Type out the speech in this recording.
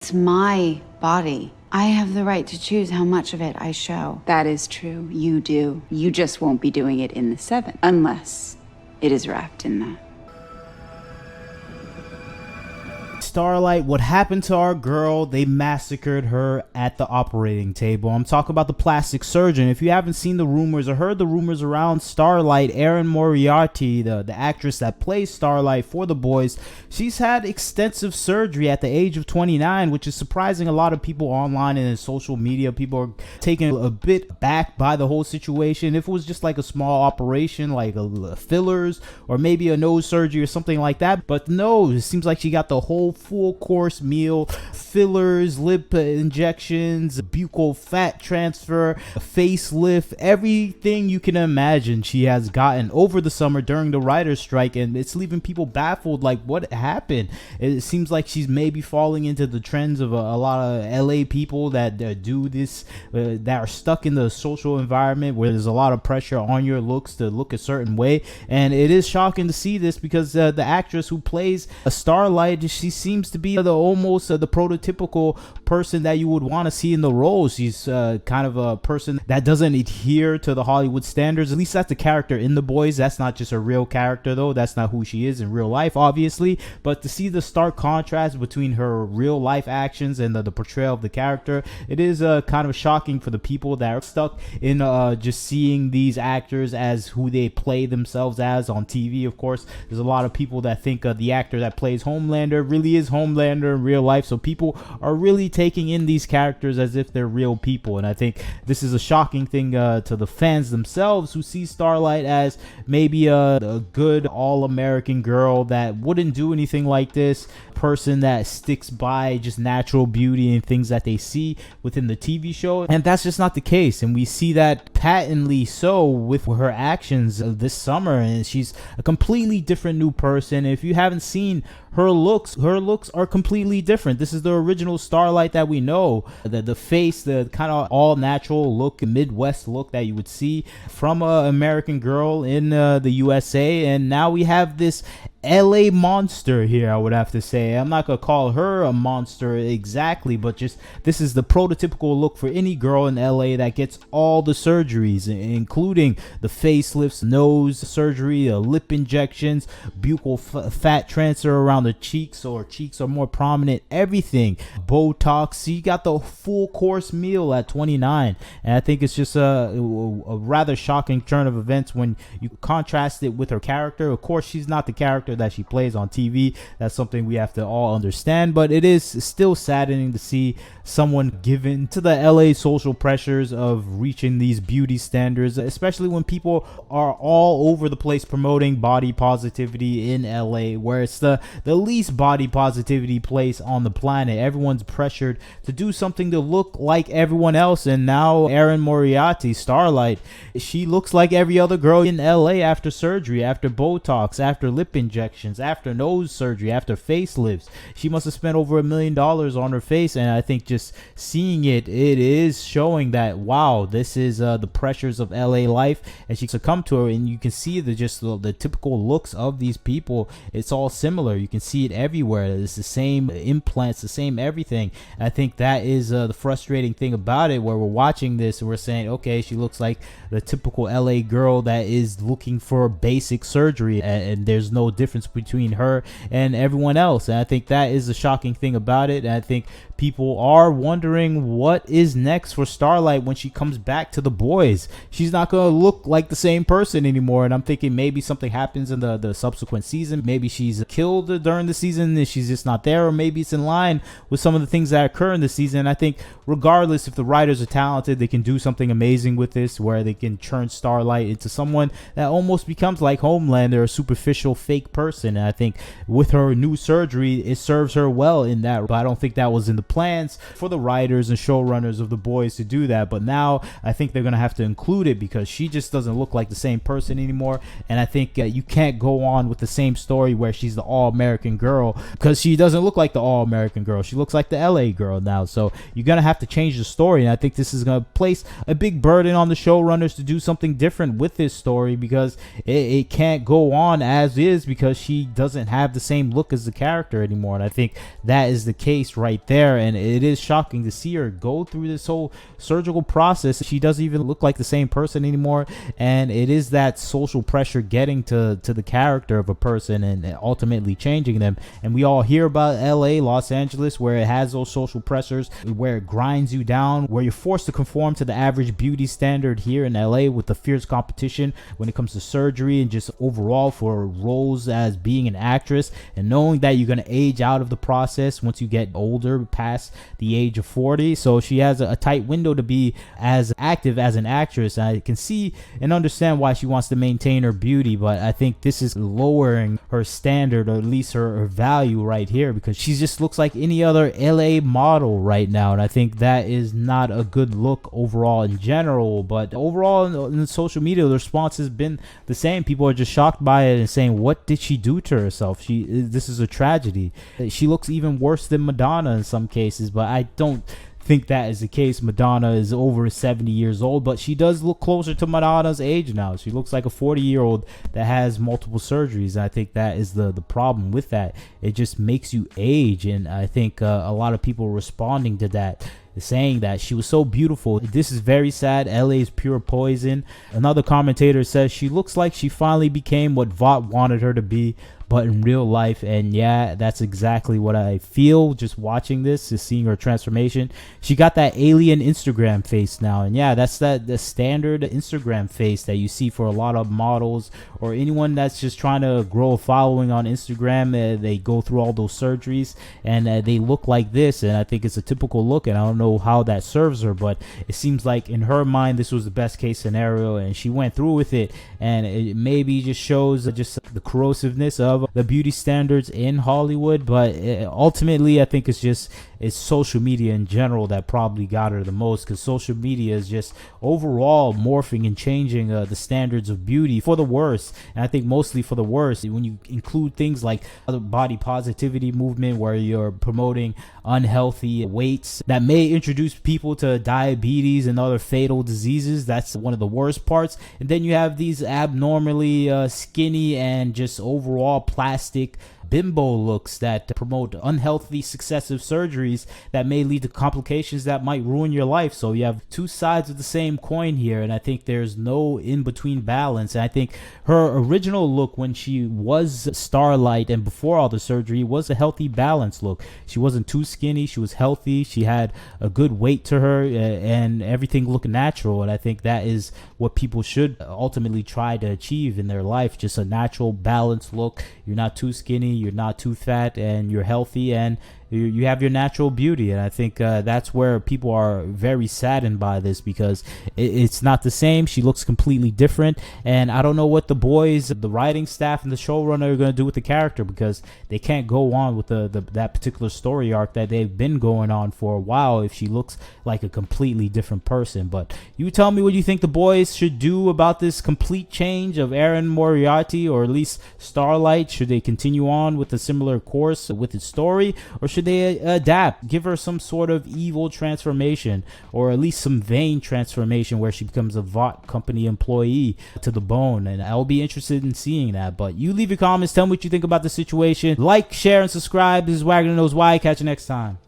It's my body. I have the right to choose how much of it I show. That is true. You do. You just won't be doing it in the 7, unless it is wrapped in that. Starlight, what happened to our girl? They massacred her at the operating table. I'm talking about the plastic surgeon. If you haven't seen the rumors or heard the rumors around Starlight, Erin Moriarty, the actress that plays Starlight for The Boys, she's had extensive surgery at the age of 29, which is surprising a lot of people online and in social media. People are taken a bit back by the whole situation. If it was just like a small operation, like fillers or maybe a nose surgery or something like that, but no, it seems like she got the whole full course meal: fillers, lip injections, buccal fat transfer, facelift, everything you can imagine she has gotten over the summer during the writer's strike, and it's leaving people baffled, like what happened. It seems like she's maybe falling into the trends of a lot of LA people that do this, that are stuck in the social environment where there's a lot of pressure on your looks to look a certain way. And it is shocking to see this because the actress who plays a Starlight, she seems to be almost the prototypical person that you would want to see in the role. She's kind of a person that doesn't adhere to the Hollywood standards. At least that's the character in The Boys. That's not just a real character, though. That's not who she is in real life, obviously. But to see the stark contrast between her real life actions and the portrayal of the character, it is kind of shocking for the people that are stuck in just seeing these actors as who they play themselves as on TV. Of course, there's a lot of people that think the actor that plays Homelander really is Homelander in real life, so people are really taking in these characters as if they're real people. And I think this is a shocking thing to the fans themselves, who see Starlight as maybe a good all-American girl that wouldn't do anything like this, person that sticks by just natural beauty and things that they see within the TV show. And that's just not the case, and we see that patently so with her actions this summer. And she's a completely different new person. If you haven't seen her looks are completely different. This is the original Starlight that we know. The face, the kind of all natural look, Midwest look that you would see from a American girl in the USA. And now we have this LA monster here, I would have to say. I'm not gonna call her a monster exactly, but just this is the prototypical look for any girl in LA that gets all the surgeries, including the facelifts, nose surgery, lip injections, buccal fat transfer around the cheeks, or cheeks are more prominent, everything, Botox. So you got the full course meal at 29, and I think it's just a rather shocking turn of events when you contrast it with her character. Of course, she's not the character that she plays on TV. That's something we have to all understand, but it is still saddening to see someone given to the LA social pressures of reaching these beauty standards, especially when people are all over the place promoting body positivity in LA, where it's the least body positivity place on the planet. Everyone's pressured to do something to look like everyone else. And now Erin Moriarty, Starlight, she looks like every other girl in LA after surgery, after Botox, after lip injections, after nose surgery, after facelifts. She must have spent over $1 million on her face, and I think just seeing it is showing that, wow, this is the pressures of LA life, and she succumbed to it. And you can see the typical looks of these people. It's all similar. You can see it everywhere. It's the same implants, the same everything. And I think that is the frustrating thing about it, where we're watching this and we're saying, okay, she looks like the typical LA girl that is looking for basic surgery, and there's no difference between her and everyone else. And I think that is the shocking thing about it. And I think people are wondering what is next for Starlight when she comes back to The Boys. She's not going to look like the same person anymore, and I'm thinking maybe something happens in the subsequent season. Maybe she's killed during the season and she's just not there, or maybe it's in line with some of the things that occur in the season. I think regardless, if the writers are talented, they can do something amazing with this, where they can turn Starlight into someone that almost becomes like Homelander, a superficial fake person. And I think with her new surgery, it serves her well in that. But I don't think that was in the plans for the writers and showrunners of The Boys to do that. But now I think they're going to have to include it, because she just doesn't look like the same person anymore. And I think you can't go on with the same story where she's the all-American girl, because she doesn't look like the all-American girl. She looks like the LA girl now. So you're going to have to change the story. And I think this is going to place a big burden on the showrunners to do something different with this story, because it can't go on as is, because she doesn't have the same look as the character anymore. And I think that is the case right there. and it is shocking to see her go through this whole surgical process. She doesn't even look like the same person anymore, and it is that social pressure getting to the character of a person and ultimately changing them. And we all hear about LA, Los Angeles, where it has those social pressures, where it grinds you down, where you're forced to conform to the average beauty standard here in LA, with the fierce competition when it comes to surgery and just overall for roles as being an actress, and knowing that you're going to age out of the process once you get older past the age of 40. So she has a tight window to be as active as an actress. I can see and understand why she wants to maintain her beauty, but I think this is lowering her standard, or at least her value right here, because she just looks like any other LA model right now, and I think that is not a good look overall in general. But overall in social media, the response has been the same. People are just shocked by it and saying, what did she do to herself? This is a tragedy. She looks even worse than Madonna in some cases, but I don't think that is the case. Madonna is over 70 years old, but she does look closer to Madonna's age now. She looks like a 40-year-old that has multiple surgeries. I think that is the problem with that. It just makes you age, and I think a lot of people responding to that, saying that she was so beautiful. This is very sad. LA is pure poison. Another commentator says she looks like she finally became what Vought wanted her to be, but in real life. And yeah, that's exactly what I feel just watching this, is seeing her transformation. She got that alien Instagram face now, and yeah, that's the standard Instagram face that you see for a lot of models or anyone that's just trying to grow a following on Instagram. They go through all those surgeries and they look like this, and I think it's a typical look, and I don't know how that serves her, but it seems like in her mind this was the best case scenario, and she went through with it. And it maybe just shows just the corrosiveness of the beauty standards in Hollywood, but ultimately I think it's social media in general that probably got her the most, because social media is just overall morphing and changing the standards of beauty for the worse, and I think mostly for the worse. When you include things like the body positivity movement, where you're promoting unhealthy weights that may introduce people to diabetes and other fatal diseases, that's one of the worst parts. And then you have these abnormally skinny and just overall plastic bimbo looks that promote unhealthy successive surgeries that may lead to complications that might ruin your life. So you have two sides of the same coin here, and I think there's no in-between balance. And I think her original look when she was Starlight and before all the surgery was a healthy, balanced look. She wasn't too skinny, she was healthy, she had a good weight to her, and everything looked natural. And I think that is what people should ultimately try to achieve in their life, just a natural, balanced look. You're not too skinny, you're not too fat, and you're healthy, and you have your natural beauty. And I think that's where people are very saddened by this, because it's not the same. She looks completely different, and I don't know what the boys, the writing staff and the showrunner are going to do with the character, because they can't go on with that particular story arc that they've been going on for a while if she looks like a completely different person. But you tell me what you think the boys should do about this complete change of Erin Moriarty, or at least Starlight. Should they continue on with a similar course with its story, or should they adapt, give her some sort of evil transformation, or at least some vain transformation where she becomes a Vought company employee to the bone? And I'll be interested in seeing that. But you leave your comments, tell me what you think about the situation. Like, share, and subscribe. This is Wagner Knows Why. Catch you next time.